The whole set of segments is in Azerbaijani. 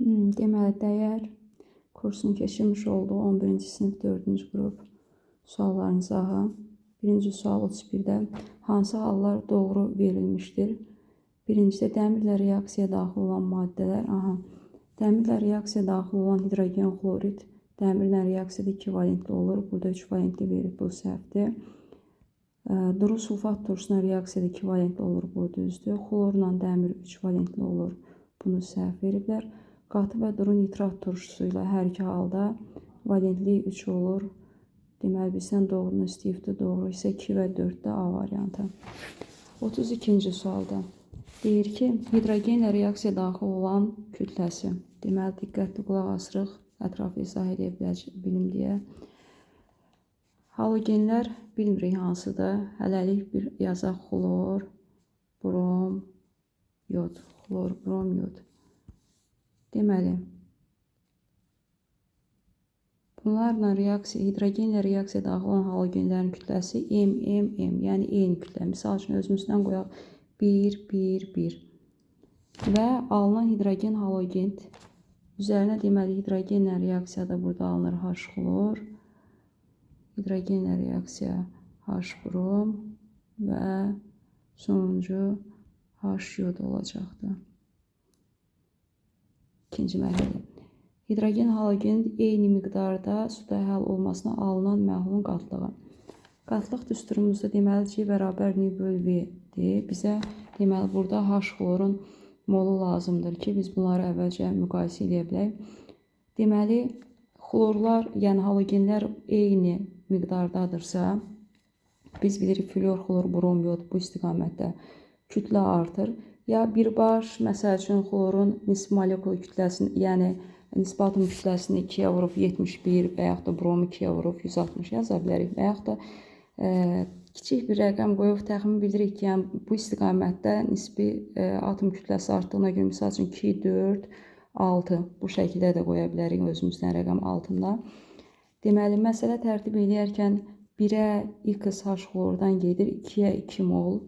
Deməli, dəyər kursunu keçirmiş olduğu 11-ci sinif 4-cü qrup sualların izahı. Birinci sual 31-də hansı hallar doğru verilmişdir? Birincidə dəmirlə reaksiyaya daxil olan maddələr. Dəmirlə reaksiyaya daxil olan hidrogen xlorid dəmirlə reaksiyada 2 valentli olur. Burada 3 valentli verib, bu səhvdir. Duru sulfat turşusuna reaksiyada 2 valentli olur, bu düzdür. Xlorla dəmir 3 valentli olur, bunu səhv veriblər. Qatı və duru nitrat turşusu ilə hər iki halda valentliyi 3 olur. Deməli, bizdən doğrunu istəyibdir. Doğru isə 2 və 4-də A variantı. 32-ci sualda deyir ki, hidrogenlə reaksiya daxil olan kütləsi. Deməli, diqqətli qulaq asırıq, ətrafı izah edə bilim deyə. Halogenlər bilmirik hansıdır. Hələlik bir yazaq xlor, brom, yod. Xlor, brom, yod. Deməli, bunlarla reaksiya, hidrogenlə reaksiya daxil olan halogenlərin kütləsi M, yəni eyni kütlə. Misal üçün özümüzdən qoyaq 1, 1, 1. Və alınan hidrogen halogen üzərinə deməli hidrogenlə reaksiyada burada alınır H xlor, hidrogenlə reaksiya H brom və sonuncu H yod olacaqdır. İkinci mərhələ. Hidrogen halogen eyni miqdarda suda həll olmasına alınan məhlulun qatlığı. Qatlıq düsturumuzda deməli C bərabər N böl V-dir. Bizə deməli burada H xlorun molu lazımdır ki, biz bunları əvvəlcə müqayisə edə bilək. Deməli, xlorlar, yəni halogenlər eyni miqdardadırsa, biz bilirik flor, xlor, brom, yod bu istiqamətdə kütlə artır. Ya birbaş, məsəl üçün xlorun nisbi molekul kütləsini, yəni nisbi atom kütləsini 2-yə vurub 71 və yaxud da bromu 2-yə vurub 160 yaza bilərik və yaxud da kiçik bir rəqəm qoyub təxmin bilirik ki, yəni bu istiqamətdə nisbi atom kütləsi artdığına görə, misal üçün 2, 4, 6 bu şəkildə də qoya bilərik özümüzdən rəqəm altında. Deməli, məsələ tərtib edərkən 1-ə XH xlordan gedir, 2-yə 2 mol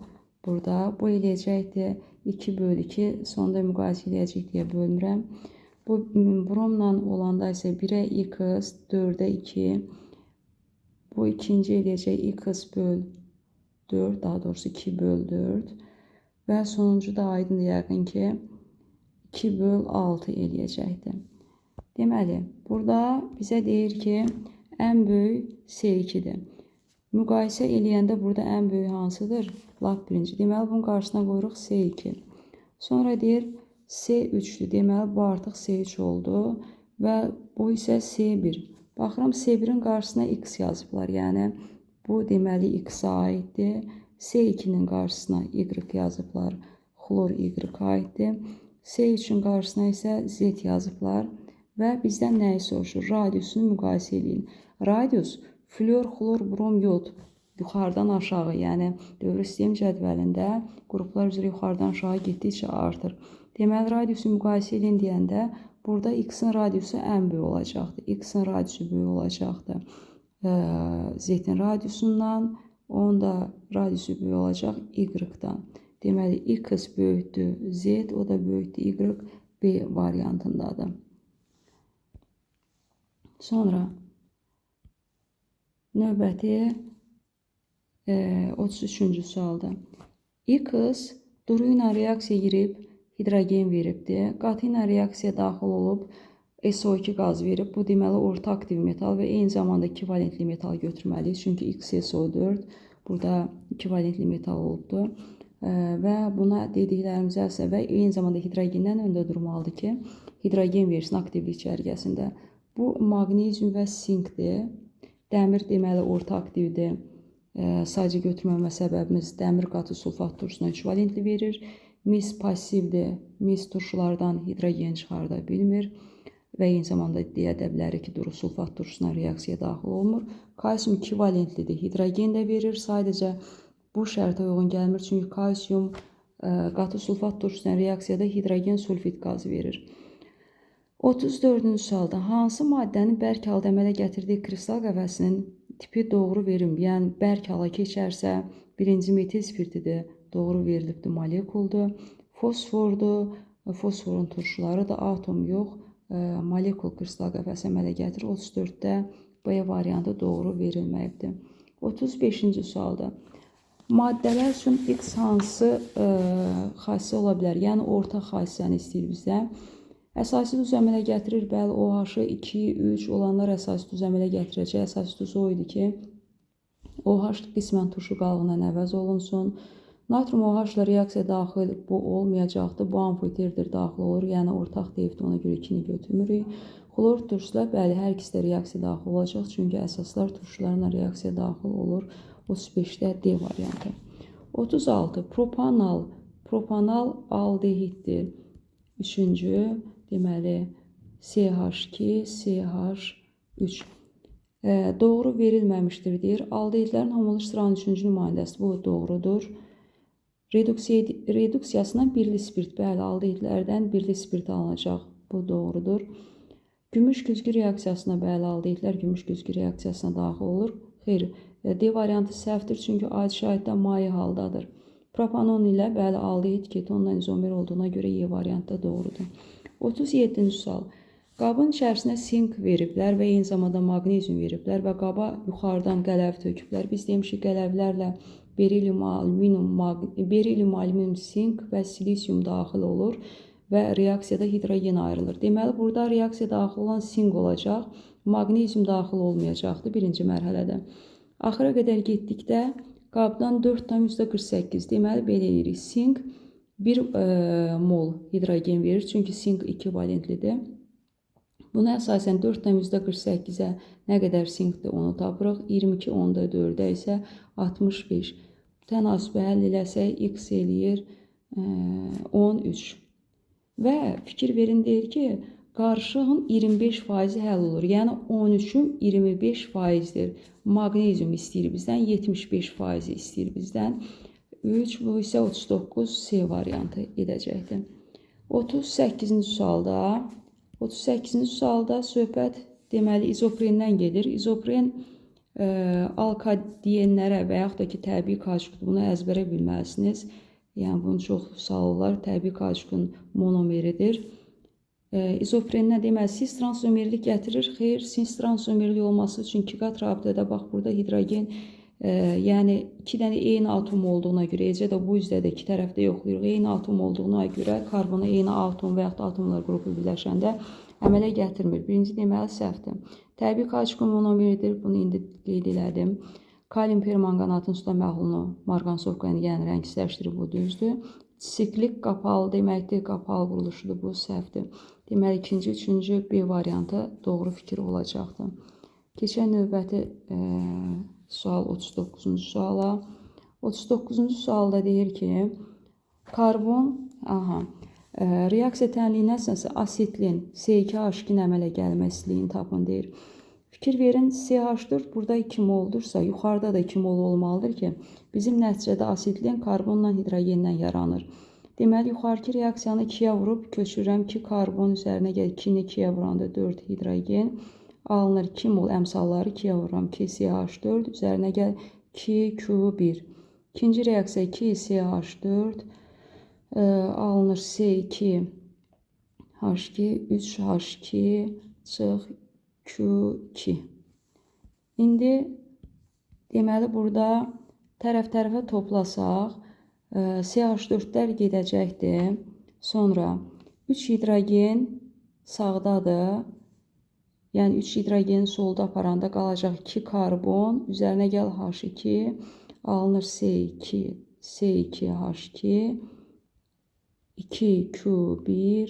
burada. Bu eləyəcəkdir 2 böl 2, sonunda müqayisə edəcək deyə bölmürəm. Bu bromla olanda isə 1-ə X, 4-ə 2. Bu ikinci eləyəcək X böl 4, daha doğrusu 2 böl 4. Və sonuncu da aydındır yəqin ki 2 böl 6 eləyəcəkdir. Deməli, burada bizə deyir ki, ən böyük C2-dir. Müqayisə eləyəndə burada ən böyük hansıdır? Lap birinci. Deməli, bunun qarşısına qoyuruq C2. Sonra deyir C3-dür. Deməli, bu artıq C3 oldu və bu isə C1. Baxıram, C1-in qarşısına X yazıblar. Yəni, bu deməli X-a aiddir. C2-nin qarşısına Y yazıblar. Xlor Y-a aiddir. C3-ün qarşısına isə Z yazıblar. Və bizdən nəyi soruşur? Radiusunu müqayisə edin. Radius flor, xlor, brom, yod yuxarıdan aşağı, yəni dövr sistem cədvəlində qruplar üzrə yuxarıdan aşağı getdikcə artır. Deməli, radiusu müqayisə edin deyəndə burada X-in radiusu ən böyük olacaqdır. X-in radiusu böyük olacaqdır Z-in radiusundan, onun da radiusu böyük olacaq Y-dan. Deməli, X böyükdür Z, o da böyükdür Y, B variantındadır. Sonra növbəti 33-cü sualda. X duru ilə reaksiya girib, hidrogen veribdir. Qatı ilə reaksiya daxil olub, SO2 qaz verib. Bu deməli orta aktiv metal və eyni zamanda 2 valentli metal götürməliyik. Çünki X SO4 burada 2 valentli metal olubdur. Və buna dediklərimizə və eyni zamanda hidrogendən öndə durmalıdır ki, hidrogen versin aktivlik cərgəsində. Bu maqnezium və sinkdir. Dəmir deməli orta aktivdir. Sadəcə götürməmə səbəbimiz dəmir qatı sulfat turşusuna 3 valentli verir. Mis passivdir. Mis turşulardan hidrogen çıxarda bilmir. Və eyni zamanda deyə də bilərik ki, duru sulfat turşusuna reaksiya daxil olmur. Kalsium 2 valentlidir. Hidrogen də verir. Sadəcə bu şərtə uyğun gəlmir. Çünki kalsium qatı sulfat turşusuna reaksiyada hidrogen sulfit qazı verir. 34-cü sualda hansı maddənin bərk halda əmələ gətirdiyi kristal qəvəsinin tipi doğru verim? Yəni, bərk hala keçərsə, birinci metil spirtidir, doğru verilibdir, molekuldur. Fosfordur, fosforun turşuları da atom yox, molekul kristal qəfəsi əmələ gətirir. 34-də B variantı doğru verilməyibdir. 35-ci sualda maddələr üçün X hansı xassiyə ola bilər? Yəni orta xassiyəni istəyir bizdən. Əsasi duz əmələ gətirir. Bəli, OH 2, 3 olanlar əsasi duz əmələ gətirəcək. Əsasi duz o idi ki, OH qismən turşu qalığından əvəz olunsun. Natrium OH ilə reaksiya daxil bu olmayacaqdır. Bu amfiterdir daxil olur. Yəni ortaq deyibdir, ona görə 2-ni götürmürük. Xlor turşular, bəli, hər ikisi də reaksiya daxil olacaq. Çünki əsaslar turşularla reaksiya daxil olur. 35-də D variantı. 36. Propanal aldehiddir. Üçüncü, deməli, CH2, CH3. Doğru verilməmişdir, deyir. Aldehidlərin homoloji sıranın 3-cü nümayəndəsi. Bu doğrudur. Reduksiyasından birli spirt, bəli, aldehidlərdən birli spirt alınacaq. Bu doğrudur. Gümüş güzgü reaksiyasına, bəli, aldehidlər gümüş güzgü reaksiyasına daxil olur. Xeyr, D variantı səhvdir, çünki adi şahiddə maye haldadır. Propanon ilə, bəli, aldehid ketonla izomer olduğuna görə Y variantı doğrudur. 37-ci sual. Qabın içərisinə sink veriblər və eyni zamanda maqnezium veriblər və qaba yuxarıdan qələv töküblər. Biz demişik, qələvlərlə berilyum, alüminium, sink və silisium daxil olur və reaksiyada hidrogen ayrılır. Deməli, burada reaksiya daxil olan sink olacaq, maqnezium daxil olmayacaqdır birinci mərhələdə. Axıra qədər getdikdə qabdan 4,48, deməli, belə edirik. Sink 1 mol hidrogen verir, çünki sink 2 valentlidir. Buna əsasən 4,48-ə nə qədər sinkdir onu tapırıq. 22 onda 4-ə isə 65. Tənasibi həll eləsək x eləyir 13. Və fikir verin deyir ki, qarışığın 25% həll olur. Yəni 13-ün 25%dir. Maqnezium istəyir bizdən, 75% istəyir bizdən. 3, bu isə 39 C variantı edəcəkdir. 38-ci sualda söhbət deməli izoprendən gedir. İzopren alkadenlərə və yaxud da ki, təbii kauçukdur. Bunu əzbərə bilməlisiniz. Yəni, bunu çox suallar təbii kauçukun monomeridir. İzopren nə deməli? Cis transomerlik gətirir. Xeyr, cis transomerlik olması üçün 2 qat rabitədə, bax, burada hidrogen, yəni 2 dənə eyni atom olduğuna görə, eləcə də bu üzdə də 2 tərəfdə yoxlayırıq. Eyni atom olduğuna görə karbona eyni atom və yaxud da atomlar qrupu birləşəndə əmələ gətirmir. Birinci deməli səhvdir. Təbii kauçukun monomeridir. Bunu indi qeyd elədim. Kalium permanganatın suda məhlulunu marqansovka yəni rəngsizləşdirir. Bu düzdür. Siklik qapalı deməkdir. Qapalı quruluşudur. Bu səhvdir. Deməli, ikinci, üçüncü B variantı doğru fikir olacaqdır. Keçən növbəti sual 39-cu suala. 39-cu sualda deyir ki, karbon, reaksiya tənliyi nəsəsə asetlin C2H2 əmələ gəlməsiliyin tapın deyir. Fikir verin, CH4 burada 2 moldursa, yuxarıda da 2 mol olmalıdır ki, bizim nəticədə asetlin karbonla hidrogenlə yaranır. Deməli, yuxarıki reaksiyanı 2-yə vurub köçürürəm ki, karbon üzərinə gəl 2-ni 2-yə vuranda 4 hidrogen alınır. 2 mol əmsalları 2-yə vururam. 2 CH4 üzərinə gəl 2Q1. İkinci reaksiya 2 CH4 alınır C2H2 3H2 çıx Q2. İndi deməli burada tərəf-tərəfə toplasaq CH4-lər gedəcəkdir. Sonra 3 hidrogen sağdadır. Yəni 3 hidrogeni solda aparanda qalacaq 2 karbon. Üzərinə gəl H2 alınır C2 C2H2 2Q1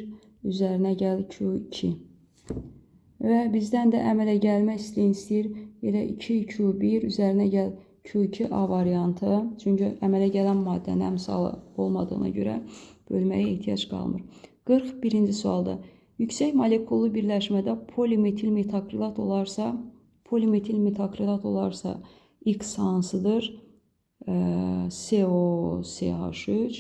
üzərinə gəl Q2. Və bizdən də əmələ gəlmək istəyir. Elə 2Q1 üzərinə gəl Q2 A variantı. Çünki əmələ gələn maddənin əmsalı olmadığına görə bölməyə ehtiyac qalmır. 41-ci sualda yüksək molekullu birləşmədə polimetil metakrilat olarsa X hansıdır? COCH3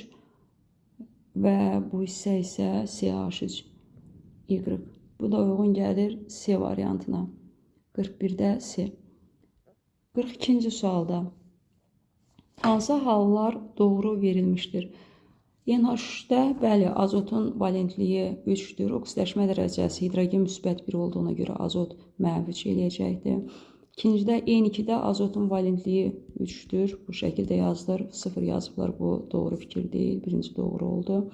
və bu hissə isə CH3Y. Bu da uyğun gəlir C variantına. 41-də C. 42-ci sualda hansı hallar doğru verilmişdir? NH-də bəli, azotun valentliyi 3-dür. Oksidləşmə dərəcəsi hidrogen müsbət 1 olduğuna görə azot mənfi eləyəcəkdir. İkincidə N2-də azotun valentliyi 3-dür. Bu şəkildə yazılır. 0 yazıblar. Bu doğru fikir deyil. Birinci doğru oldu.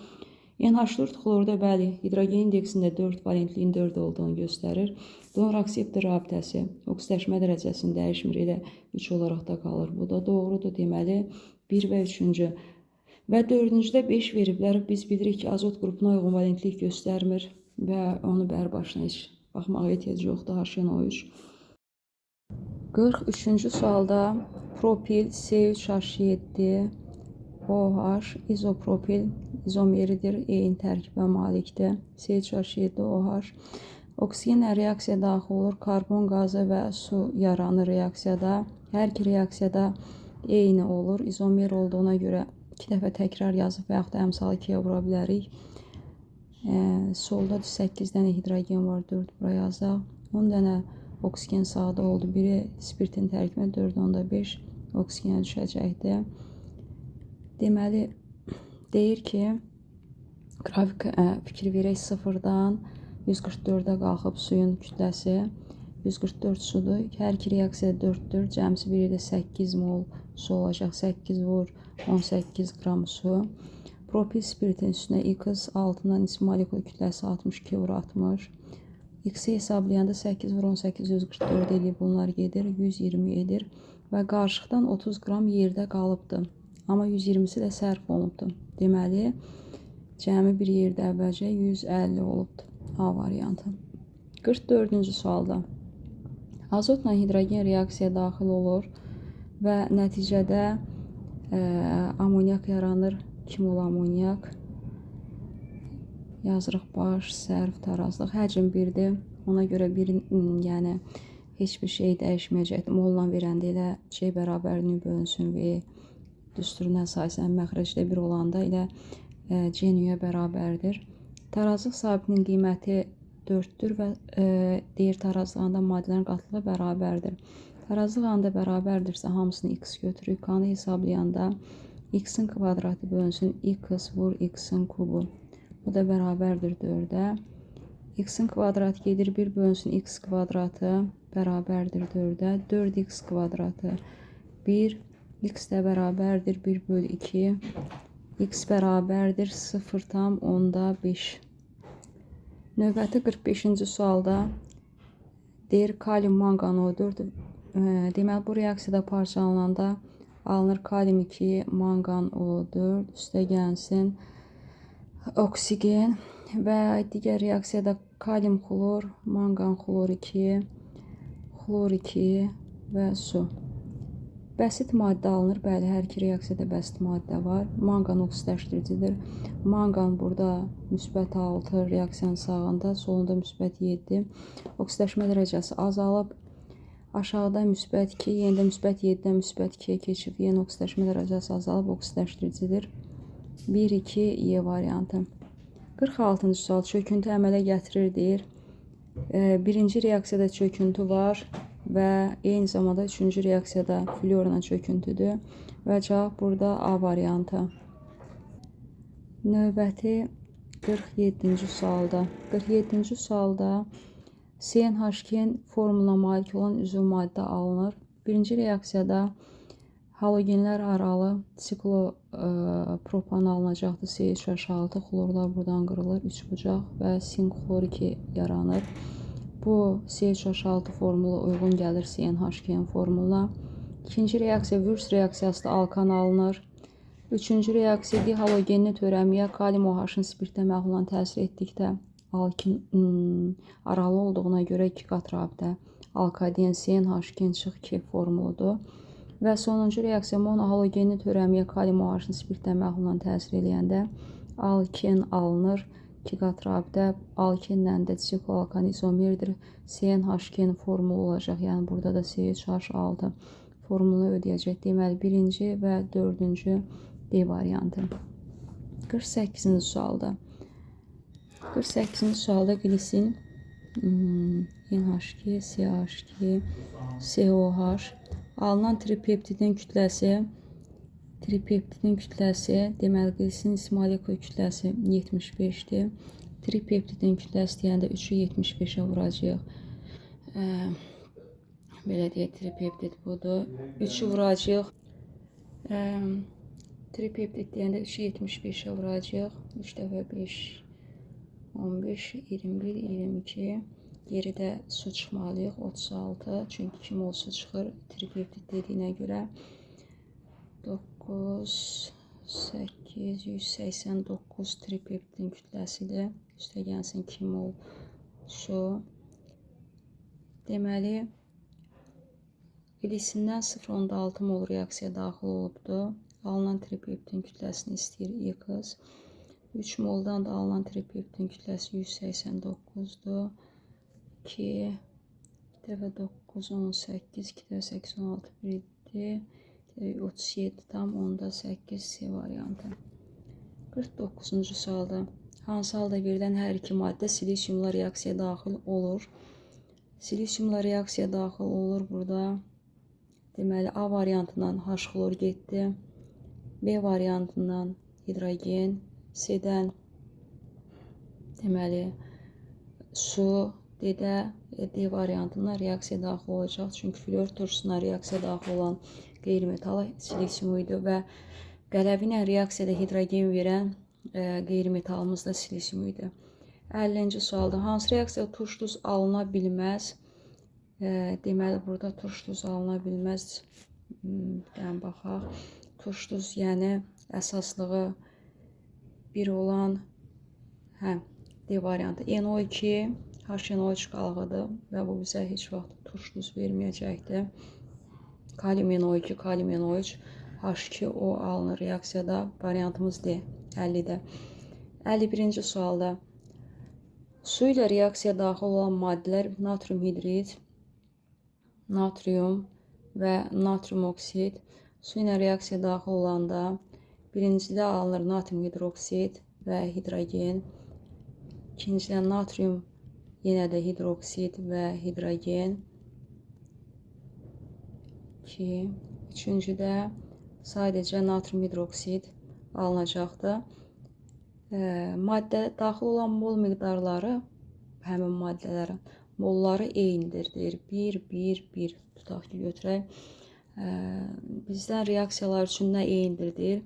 NH4 xlorda bəli, hidrogen indeksində 4, valentliyin 4 olduğunu göstərir. Donor-akseptor rabitəsi oksidləşmə dərəcəsini dəyişmir, elə 3 olaraq da qalır. Bu da doğrudur. Deməli, 1 və 3-cü. Və 4-cüdə 5 veriblər. Biz bilirik ki, azot qrupuna uyğun valentlik göstərmir və onu bər başına heç baxmağa ehtiyac yoxdur. HNO3. 43-cü sualda propil C3H7 OH izopropil izomeridir, eyni tərkibə malikdir. C3H7 OH. Oksigenlə reaksiya daxil olur, karbon qazı və su yaranır reaksiyada. Hər iki reaksiyada eyni olur. İzomer olduğuna görə 2 dəfə təkrar yazıb və yaxud da əmsalı 2-yə vura bilərik. Solda 8 dənə hidrogen var, 4 bura yazaq. 10 dənə oksigen sağda oldu. Biri spirtin tərkibinə 4,5 oksigenə düşəcəkdir. Deməli, deyir ki, qrafik fikir verək 0-dan 144-ə qalxıb suyun kütləsi 144 sudur. Hər iki reaksiya 4-dür. Cəmsi bir yerdə 8 mol su olacaq. 8 vur 18 qram su. Propil spiritin üstünə X altından ismi molekul kütləsi 62 vur 60. X-i hesablayanda 8 vur 18 144 eləyib bunlar gedir. 120 edir. Və qarışıqdan 30 qram yerdə qalıbdır. Amma 120-si də sərf olunubdur. Deməli, cəmi bir yerdə əvvəlcə 150 olubdur. A variantı. 44-cü sualda azotla hidrogen reaksiya daxil olur və nəticədə amonyak yaranır. Kim ol amonyak? Yazırıq baş, sərf, tarazlıq. Həcm 1-dir. Ona görə yəni heç bir şey dəyişməyəcəkdir. Molla verəndə elə C bərabər nü bölünsün V düsturuna əsasən məxrəcdə 1 olanda elə C nüyə bərabərdir. Tarazlıq sabitinin qiyməti 4-dür və deyir tarazlığında maddələrin qatlığı bərabərdir. Tarazlıq anda bərabərdirsə hamısını x götürürük. Kanı hesablayanda x-in kvadratı bölünsün x vur x-in kubu. Bu da bərabərdir 4-ə. X-in kvadratı gedir 1 bölünsün x kvadratı bərabərdir 4-ə. 4x kvadratı 1. X də bərabərdir 1 bölü 2. X bərabərdir 0,5. Növbəti 45-ci sualda deyir kalium manqan O4. Deməli, bu reaksiyada parçalananda alınır kalium 2, manqan O4, üstə gəlsin oksigen və digər reaksiyada kalium xlor, manqan xlor 2, xlor 2 və su. Bəsit maddə alınır. Bəli, hər iki reaksiyada bəsit maddə var. Manqan oksidləşdiricidir. Manqan burada müsbət 6, reaksiyanın sağında, solunda müsbət 7. Oksidləşmə dərəcəsi azalıb. Aşağıda müsbət 2, yenə də müsbət 7-dən müsbət 2-yə keçib. Yenə oksidləşmə dərəcəsi azalıb, oksidləşdiricidir. 1-2 E variantı. 46-cı sual çöküntü əmələ gətirir deyir. Birinci reaksiyada çöküntü var və eyni zamanda üçüncü reaksiyada florla çöküntüdür və cavab burada A variantı. Növbəti 47-ci sualda. 47-ci sualda CnH2 formuluna malik olan üzv maddə alınır. Birinci reaksiyada halogenlər aralı siklopropan alınacaqdır. CH6 xlorlar buradan qırılır. 3 bucaq və sin xlor 2 yaranır. Bu CH6 formulu uyğun gəlir CnH2 formuluna. İkinci reaksiya Würz reaksiyası da alkan alınır. Üçüncü reaksiya dihalogenli törəmiyə kalium OH-ın spirtdə məğlulan təsir etdikdə alkin aralı olduğuna görə 2 qat rabitə alkaden CnH2 çıx 2 formuludur. Və sonuncu reaksiya monohalogenli törəmiyə kalium OH-ın spirtdə məğlulan təsir eləyəndə alkin alınır. 2 qat rabitə alkinlə də sikloalkan izomerdir. CnH2 formulu olacaq. Yəni burada da CH6 formulunu ödəyəcək. Deməli, birinci və dördüncü D variantı. 48-ci sualda. 48-ci sualda glisin NH2, CH2, COH alınan tripeptidin kütləsi Tripeptidin kütləsi, deməli qlisin molekul kütləsi 75-dir. Tripeptidin kütləsi deyəndə 3-ü 75-ə vuracağıq. Belə deyək, tripeptid budur. 3-ü vuracağıq. Tripeptid deyəndə 3-ü 75-ə vuracağıq. 3 dəfə 5, 15, 21, 22. Geridə su çıxmalıyıq, 36. Çünki 2 mol su çıxır tripeptid dediyinə görə. 9, 8, 189 tripeptidin kütləsidir. Üstə gəlsin 2 mol su. Deməli, glisindən 0,6 mol reaksiya daxil olubdur. Alınan tripeptidin kütləsini istəyir X. 3 moldan da alınan tripeptidin kütləsi 189-dur. 2 dəfə 9, 18, 2 dəfə 8, 16, 1, 37 tam, onda 8 C variantı. 49-cu sualda hansı halda verilən hər iki maddə silisiumla reaksiya daxil olur? Silisiumla reaksiya daxil olur burada. Deməli, A variantından H xlor getdi. B variantından hidrogen. C-dən deməli su. D variantından reaksiya daxil olacaq. Çünki flor turşusuna reaksiya daxil olan qeyri-metal silisium idi və qələvi ilə reaksiyada hidrogen verən qeyri-metalımız da silisium idi. 50-ci sualda hansı reaksiyada turş duz alına bilməz? Deməli, burada turş duz alına bilməz. Baxaq. Turş duz, yəni əsaslığı 1 olan D variantı NO2, HNO3 qalğıdır və bu bizə heç vaxt turş duz verməyəcəkdir. Kalium NO2, kalium NO3, H2O alınır reaksiyada. Variantımız D, 50-də. 51-ci sualda su ilə reaksiya daxil olan maddələr natrium hidrid, natrium və natrium oksid. Su ilə reaksiya daxil olanda birincidə alınır natrium hidroksid və hidrogen. İkincidə natrium yenə də hidroksid və hidrogen. Üçüncüdə sadəcə natrium hidroksid alınacaqdır. Maddə daxil olan mol miqdarları, həmin maddələrin molları eynidir, deyir. 1, 1, 1 tutaq ki, götürək. Bizdən reaksiyalar üçün nə eynidir, deyir.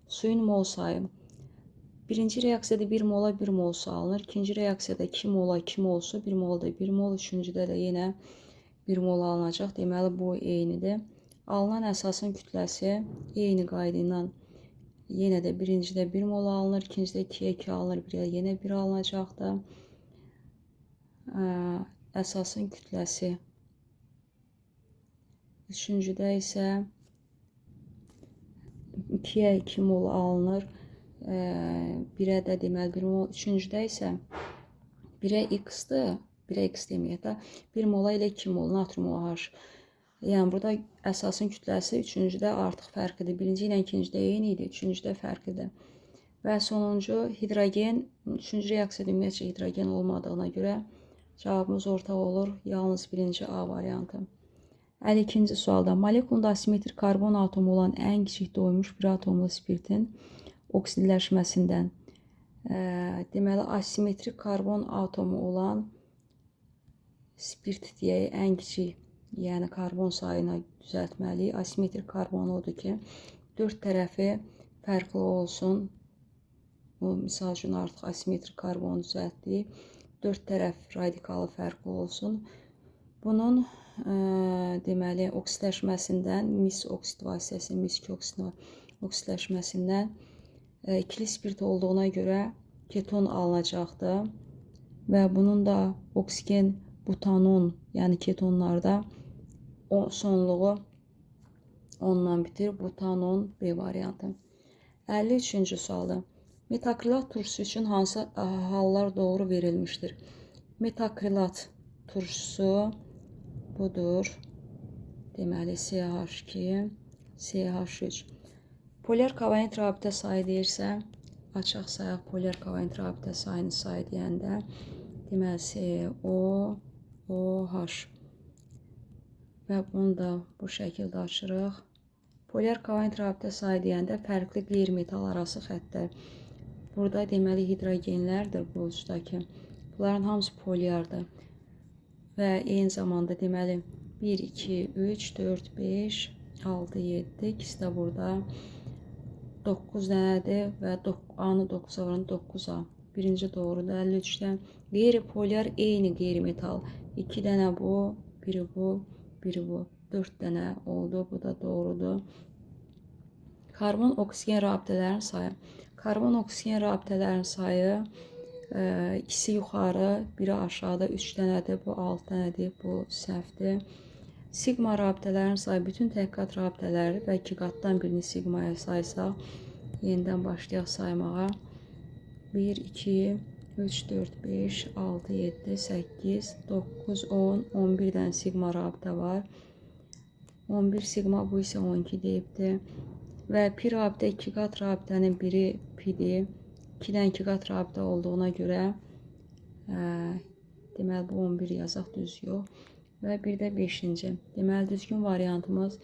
Suyun mol sayı. Birinci reaksiyada 1 mola 1 mol su alınır. İkinci reaksiyada 2 mola 2 mol su, 1 molda 1 mol. Üçüncüdə də yenə 1 mol alınacaq. Deməli, bu eynidir. Alınan əsasın kütləsi eyni qayda ilə yenə də birincidə 1 mol alınır, ikincidə 2-yə 2 alınır, birə yenə 1 alınacaqdır. Əsasın kütləsi. Üçüncüdə isə 2-yə 2 mol alınır, birə də deməli 1 mol. Üçüncüdə isə 1-ə X-dır, 1-ə X deməyək də, 1 mola ilə 2 mol natrium OH. Yəni, burada əsasın kütləsi üçüncüdə artıq fərqlidir. Birinci ilə ikincidə eyni idi, üçüncüdə fərqlidir. Və sonuncu hidrogen, üçüncü reaksiyada ümumiyyətcə hidrogen olmadığına görə cavabımız ortaq olur, yalnız birinci A variantı. 52-ci sualda molekulunda asimetrik karbon atomu olan ən kiçik doymuş bir atomlu spirtin oksidləşməsindən. Deməli, asimetrik karbon atomu olan spirt deyək, ən kiçik, yəni karbon sayına düzəltməliyik. Asimetrik karbon odur ki, 4 tərəfi fərqli olsun. Bu, misal üçün, artıq asimetrik karbonu düzəltdik. 4 tərəf radikalı fərqli olsun. Bunun deməli, oksidləşməsindən, mis oksid vasitəsi, miski oksidləşməsindən ikili spirt olduğuna görə keton alınacaqdır. Və bunun da oksigen, butanon, yəni ketonlarda sonluğu ondan bitir. Butanon B variantı. 53-cü sualda metakrilat turşusu üçün hansı hallar doğru verilmişdir? Metakrilat turşusu budur. Deməli, CH2, CH3. Polyar kovalent rabitə sayı deyirsə, açıq sayaq polyar kovalent rabitə sayını sayı deyəndə, deməli, CO, OH. Və bunu da bu şəkildə açırıq. Polyar kovalent rabitə sayı deyəndə fərqli qeyri-metal arası xəttlər. Burada deməli hidrogenlərdir bu ucdakı. Bunların hamısı polyardır. Və eyni zamanda deməli 1, 2, 3, 4, 5, 6, 7, ikisi də burada 9 dənədir və A-nı 9-a vuran 9A. Birinci doğrudur 53-dən. Qeyri-polyar eyni qeyri-metal. 2 dənə bu, biri bu, biri bu. 4 dənə oldu, bu da doğrudur. Karbon-oksigen rabitələrin sayı. Karbon-oksigen rabitələrin sayı ikisi yuxarı, biri aşağıda 3 dənədir, bu 6 dənədir, bu səhvdir. Sigma rabitələrin sayı bütün təhqiqat rabitələri və 2 qatdan birini sigmaya saysaq, yenidən başlayaq saymağa. 1, 2, 3, 4, 5, 6, 7, 8, 9, 10, 11 dənə sigma rabitə var. 11 sigma, bu isə 12 deyibdir. Və pi rabitə 2 qat rabitənin biri pidir. 2-dən 2 qat rabitə olduğuna görə deməli bu 11 yazaq, düz yox. Və bir də 5-ci. Deməli düzgün variantımız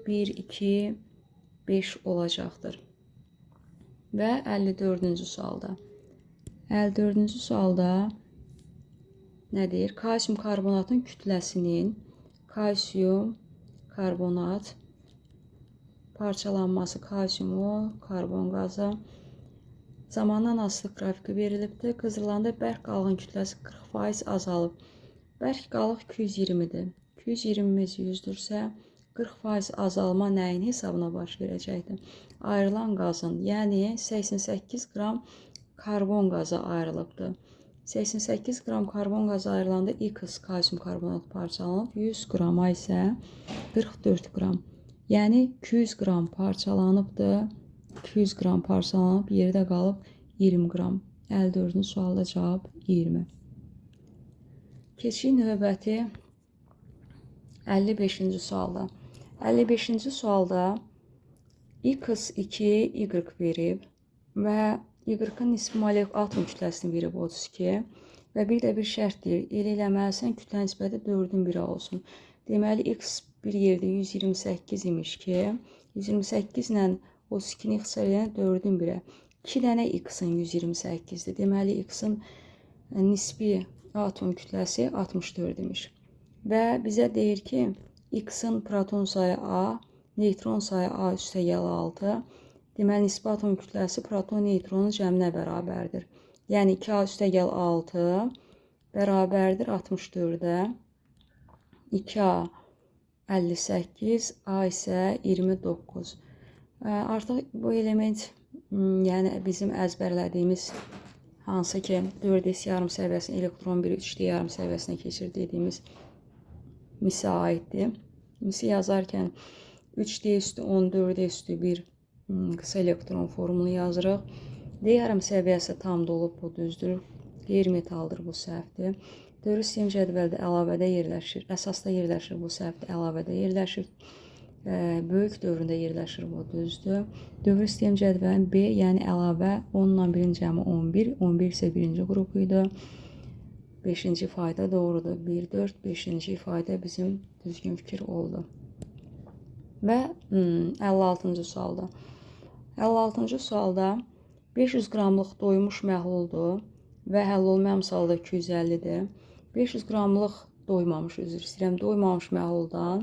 1, 2, 5 olacaqdır. Və 54-cü sualda. 54-cü sualda nə deyir? Kalsium karbonatın kütləsinin kalsium karbonat parçalanması, kalsiumu karbon qazı zamandan asılı qrafiki verilibdir. Qızdırılanda bərk qalığın kütləsi 40% azalıb. Bərk qalıq 220-dir. 220-miz 100-dürsə, 40% azalma nəyin hesabına baş verəcəkdir? Ayrılan qazın, yəni 88 qram karbon qazı ayrılıbdır. 88 qram karbon qazı ayrılanda X kalsium karbonat parçalanıb, 100 qrama isə 44 qram. Yəni 200 qram parçalanıbdır. 200 qram parçalanıb, yerdə qalıb 20 qram. 54-cü sualda cavab 20. Keçirik növbəti 55-ci sualda. 55-ci sualda X2, Y verib və Y-ın nisbi molekul atom kütləsini verib 32 və bir də bir şərt deyir. Elə eləməlisən kütlə nisbəti 4-ün 1-ə olsun. Deməli X bir yerdə 128 imiş ki, 128 ilə 32-ni ixtisar edən 4-ün 1-ə. 2 dənə X-in 128-dir. Deməli X-in nisbi atom kütləsi 64 imiş. Və bizə deyir ki, X-in proton sayı A, neutron sayı A üstəgəl 6. Deməli, nisbi atom kütləsi proton neutronun cəminə bərabərdir. Yəni 2A üstəgəl 6 bərabərdir 64-ə. 2A 58, A isə 29. Artıq bu element, yəni bizim əzbərlədiyimiz hansı ki 4S yarım səviyyəsinin elektron biri 3D yarım səviyyəsinə keçir dediyimiz misə aiddir. Misi yazarkən 3D üstü 10, 4D üstü 1 qısa elektron formunu yazırıq. D yarım səviyyəsi tam dolub, bu düzdür. Qeyri-metaldır, bu səhvdir. Dövr sistem cədvəldə əlavədə yerləşir. Əsasda yerləşir, bu səhvdir. Əlavədə yerləşir. Böyük dövründə yerləşir, bu düzdür. Dövr sistem cədvəlin B, yəni əlavə 10 ilə 1-in cəmi 11. 11 isə birinci qrup idi. 5-ci ifadə doğrudur. 1, 4, 5-ci ifadə bizim düzgün fikir oldu. Və 56-cı sualda. 56-cı sualda 500 qramlıq doymuş məhluldur və həll olmayan halda 250-dir. 500 qramlıq doymamış, üzr istəyirəm, doymamış məhluldan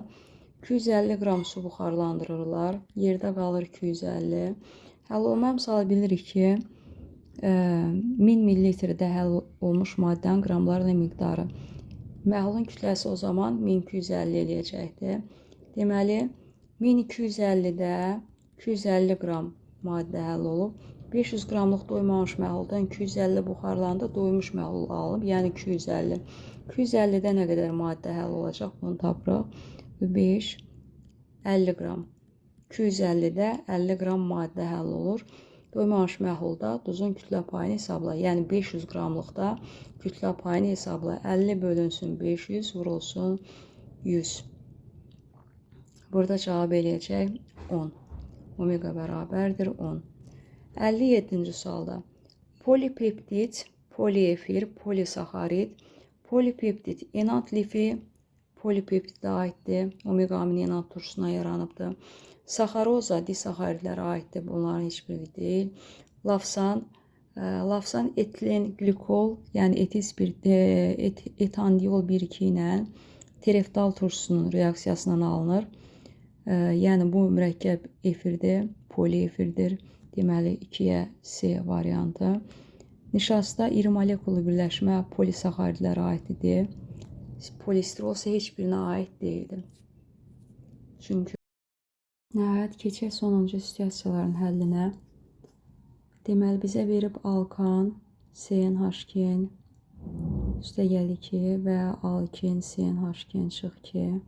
250 qram su buxarlandırırlar. Yerdə qalır 250. Həll olmayan halı bilirik ki, 1000 ml-də həll olmuş maddənin qramlarla miqdarı. Məhlulun kütləsi o zaman 1250 eləyəcəkdir. Deməli, 1250-də 250 qram maddə həll olub. 500 qramlıq doymamış məhluldan 250 buxarlandı, doymuş məhlul alınıb, yəni 250. 250-də nə qədər maddə həll olacaq, bunu tapırıq. 5, 50 qram. 250-də 50 qram maddə həll olur. Doymamış məhlulda duzun kütlə payını hesabla. Yəni 500 qramlıqda kütlə payını hesabla. 50 bölünsün 500, vurulsun 100. Burada cavab eləyəcək 10. Omega bərabərdir 10. 57-ci sualda. Polipeptid, poliefir, polisaxarid, polipeptid enant lifi polipeptidə aiddir. Omega amini enant turşusuna yaranıbdır. Saxaroza disaxaridlərə aiddir. Bunların heç biri deyil. Lafsan etilen glikol, yəni etandiol birliyi ilə tereftal turşusunun reaksiyasından alınır. Yəni bu mürəkkəb efirdir, poliefirdir. Deməli 2-yə C variantı. Nişasta iri molekullu birləşmə polisaxaridlərə aiddir. Polisterol isə heç birinə aid deyildir. Çünki nəhayət keçək sonuncu situasiyaların həllinə. Deməli bizə verib alkan, CnH2, üstəgəl 2 və alkin, CnH2 çıx 2.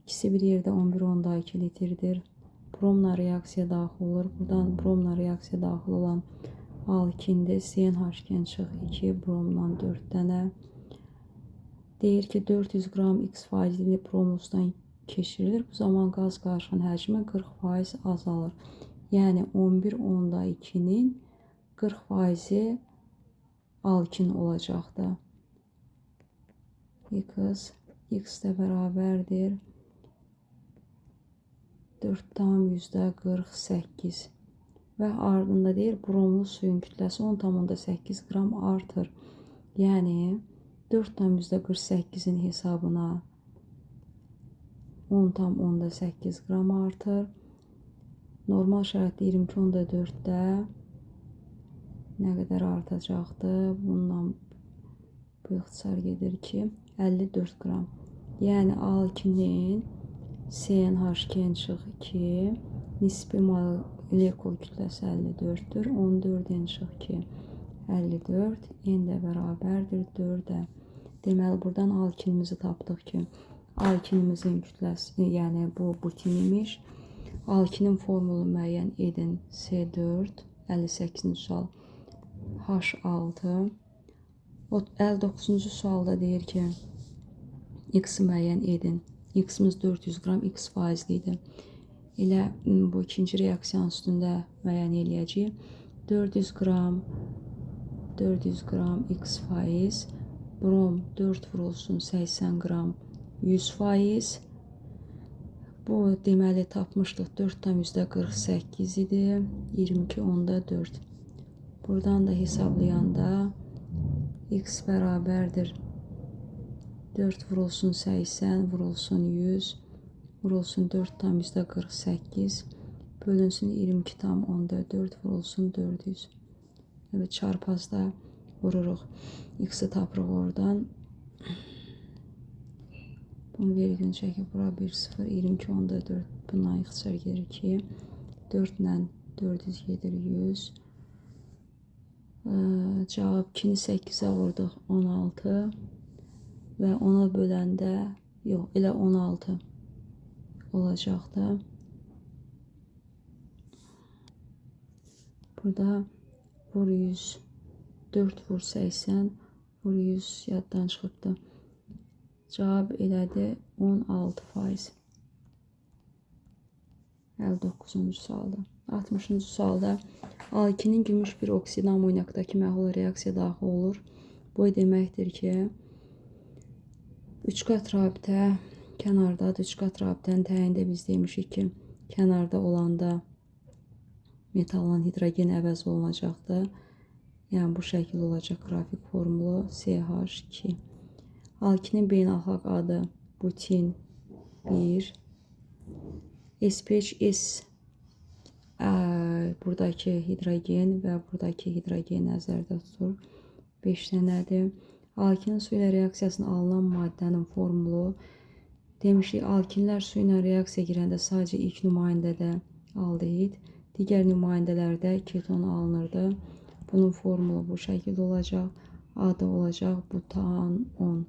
İkisi bir yerdə 11,2 litrdir. Bromla reaksiya daxil olur. Buradan bromla reaksiya daxil olan alkindir. CnH2 çıx 2, bromdan 4 dənə. Deyir ki 400 qram X faizli bromusdan keçirilir. Bu zaman qaz qarışığının həcmi 40% azalır. Yəni 11,2-nin 40% alkin olacaqdır. X də bərabərdir 4,48 və ardında deyir bromlu suyun kütləsi 10,8 qram artır. Yəni 4,48-in hesabına 10,8 qram artır. Normal şəraitdə 22,4-də nə qədər artacaqdır? Bundan bu ixtisar gedir ki 54 qram. Yəni alkinin CnH2 çıx 2 nisbi molekul kütləsi 54-dür. 14-ün çıx 2 54, n də bərabərdir 4-ə. Deməli buradan alkinimizi tapdıq ki alkinimizin kütləsi, yəni bu butin imiş. Alkinin formulu müəyyən edin. C4, 58-ci sual H6. 59-cu sualda deyir ki X-i müəyyən edin. X-imiz 400 qram X faizlidir. Elə bu ikinci reaksiyanın üstündə müəyyən eləyəcəyik. 400 qram X faiz. Brom 4 vurulsun 80 qram 100%. Bu deməli tapmışdıq 4,48 idi. 22,4. Buradan da hesablayanda X bərabərdir 4 vurulsun 80 vurulsun 100 vurulsun 4,48 bölünsün 22,4 vurulsun 400. Evet, çarpazda vururuq. X-i tapırıq oradan. Bunu vergini çəkib bura 1,0 22,4 bundan ixtisar gedir ki 4 ilə 400 gedir 100. Cavab 2-ni 8-ə vurduq 16 və 10-a böləndə yox elə 16 olacaqdı. Burada vur 100 4 vur 80 vur 100 yaddan çıxıbdı. Cavab elədi 16%. 59-cu sualda. 60-cı sualda alkinin gümüş bir oksidi amoniakdakı məhlula reaksiya daxil olur. Bu deməkdir ki 3 qat rabitə kənardadır. 3 qat rabitənin təyində biz demişik ki kənarda olanda metalın hidrogen əvəz olunacaqdır. Yəni bu şəkil olacaq qrafik formulu CH2. Alkinin beynəlxalq adı butin 1. SPH buradakı hidrogen və buradakı hidrogen nəzərdə tutur. 5 dənədir. Alkinin su ilə reaksiyasına alınan maddənin formulu. Demişik, alkinlər su ilə reaksiya girəndə sadəcə ilk nümayəndədə aldehid, digər nümayəndələrdə keton alınırdı. Bunun formulu bu şəkildə olacaq. Adı olacaq butan 10.